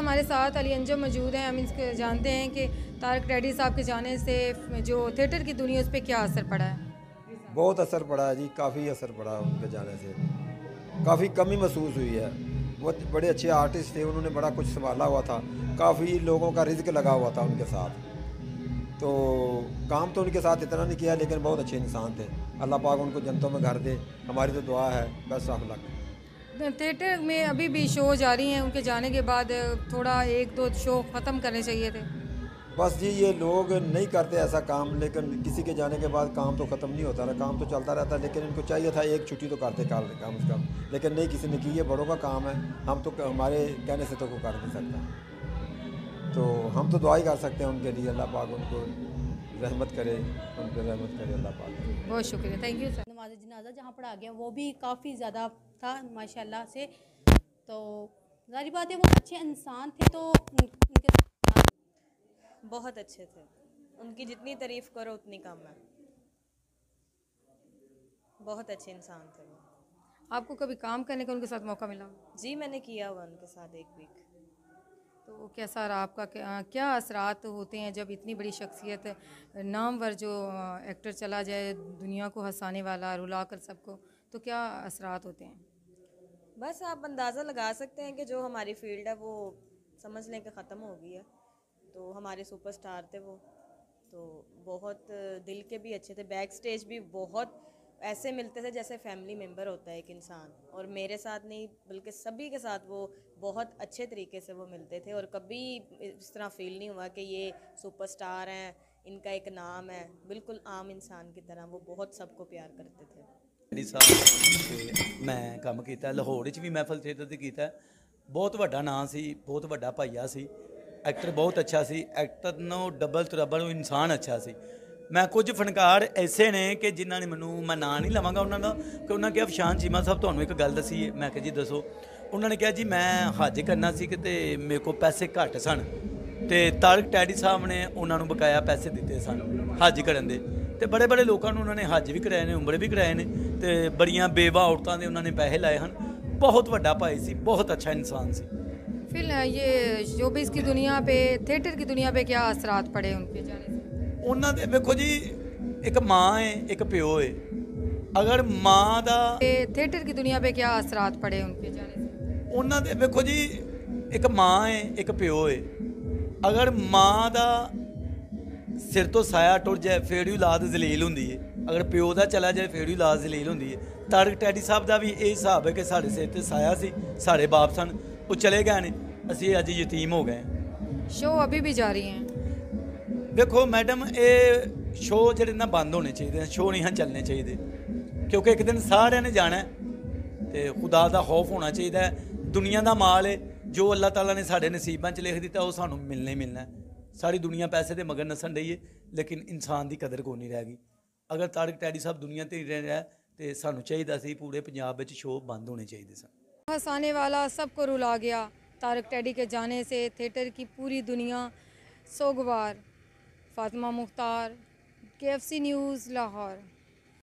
हमारे साथ अली अंजम मौजूद हैं। हम इसके जानते हैं कि तारक टैडी साहब के जाने से जो थिएटर की दुनिया उस पर क्या असर पड़ा है। बहुत असर पड़ा है जी, काफ़ी असर पड़ा उनके जाने से। काफ़ी कमी महसूस हुई है। वो बड़े अच्छे आर्टिस्ट थे, उन्होंने बड़ा कुछ संभाला हुआ था, काफ़ी लोगों का रिज्क लगा हुआ था उनके साथ। तो काम तो उनके साथ इतना नहीं किया, लेकिन बहुत अच्छे इंसान थे। अल्लाह पाक उनको जन्नतों में घर दे, हमारी तो दुआ है। Best of luck. थिएटर में अभी भी शो जारी हैं, उनके जाने के बाद थोड़ा एक दो शो ख़त्म करने चाहिए थे। बस जी, ये लोग नहीं करते ऐसा काम, लेकिन किसी के जाने के बाद काम तो ख़त्म नहीं होता रहा, काम तो चलता रहता। लेकिन इनको चाहिए था एक छुट्टी तो करते कम से कम, लेकिन नहीं, किसी ने की। ये बड़ों का काम है, हम तो हमारे कहने से तो कोई कर नहीं सकता। तो हम तो दुआ ही कर सकते हैं उनके लिए, अल्लाह पाक उनको रहमत करे, उन पर रहमत करे अल्लाह पाक। बहुत शुक्रिया, थैंक यू सर। नमाज जनाजा जहाँ पढ़ा गया वो भी काफ़ी ज़्यादा था माशाल्लाह से। तो जाहिर बात है वो अच्छे इंसान थे, तो उनके बहुत अच्छे थे। उनकी जितनी तारीफ़ करो उतनी कम है। बहुत अच्छे इंसान थे वो। आपको कभी काम करने का उनके साथ मौका मिला? जी, मैंने किया हुआ उनके साथ 1 वीक। तो कैसा रहा आपका? क्या असरात होते हैं जब इतनी बड़ी शख्सियत, नामवर जो एक्टर चला जाए, दुनिया को हंसाने वाला, रुला कर सबको, तो क्या असरात होते हैं? बस आप अंदाज़ा लगा सकते हैं कि जो हमारी फील्ड है वो समझ लें कि ख़त्म हो गई है। तो हमारे सुपरस्टार थे वो, तो बहुत दिल के भी अच्छे थे। बैक स्टेज भी बहुत ऐसे मिलते थे जैसे फैमिली मेम्बर होता है एक इंसान। और मेरे साथ नहीं बल्कि सभी के साथ वो बहुत अच्छे तरीके से वो मिलते थे, और कभी इस तरह फील नहीं हुआ कि ये सुपरस्टार हैं, इनका एक नाम है। बिल्कुल आम इंसान की तरह वो बहुत सबको प्यार करते थे। मैं काम किया लाहौर भी महफल थिएटर से किया। बहुत वड्डा नाम सी, बहुत वड्डा भाईया सी, एक्टर बहुत अच्छा सी। एक्टर नो डबल तरबल इंसान अच्छा सी। मैं कुछ फनकार ऐसे ने कि जिन्होंने मैं नाम नहीं लवांगा उन्होंने कि उन्होंने कहा शान चीमा साहब तुहानू एक गल दसी है। मैं कहा जी दसो। उन्होंने कहा जी मैं हज करना सी कि मेरे को पैसे घट सन, तो तारक टैडी साहब ने उन्होंने बकाया पैसे दिते सन हज करन दे। तो बड़े बड़े लोगों ने उन्होंने हज भी कराए ने, उमरे भी कराए ने, तो बड़ियां बेवा औरतों ने उन्होंने पैसे लाए हैं। बहुत वड्डा भाई सी, बहुत अच्छा इंसान सी। फिर ये शोबिज़ की दुनिया पे, थिएटर की दुनिया पे क्या असरात पड़े उनके जाने से? उन्होंने देखो जी, एक माँ है एक प्यो है। अगर माँ का थिएटर की दुनिया पे क्या असरात पड़े उनके जाने से? उन्होंने देखो जी, एक माँ है एक प्यो है। अगर माँ का सिर तो साया टुट जाए फिर भी औलाद जलील होंदी है, अगर प्यो का चला जाए फिर भी औलाद जलील होंदी है। तारक टैडी साहब का भी यही हिसाब है कि साढ़े सिर ते साया सी, साढ़े बाप सन, वो चले गए ने, असी अज यतीम हो गए। शो अभी भी जारी हैं? देखो मैडम, ये शो जेह्ड़े ना बंद होने चाहिए, शो नहीं चलने चाहिए, क्योंकि एक दिन सारे ने जाना है, तो खुदा का खौफ होना चाहिए। दुनिया का माल है, जो अल्लाह ताला ने साढ़े नसीबां च लिख दिता वो सानू मिलना ही मिलना है। सारी दुनिया पैसे के मगर नसन रही है, लेकिन इंसान की कदर कोई नहीं रह गई। अगर तारक टैडी साहब दुनिया ते रह रहा तो सानू चाहिए सी पूरे पंजाब में शो बंद होने चाहिए सन। हंसाने वाला सबको रुला गया तारक टैडी के जाने से, थिएटर की पूरी दुनिया सोगवार। Fatima Mukhtar, KFC news, Lahore.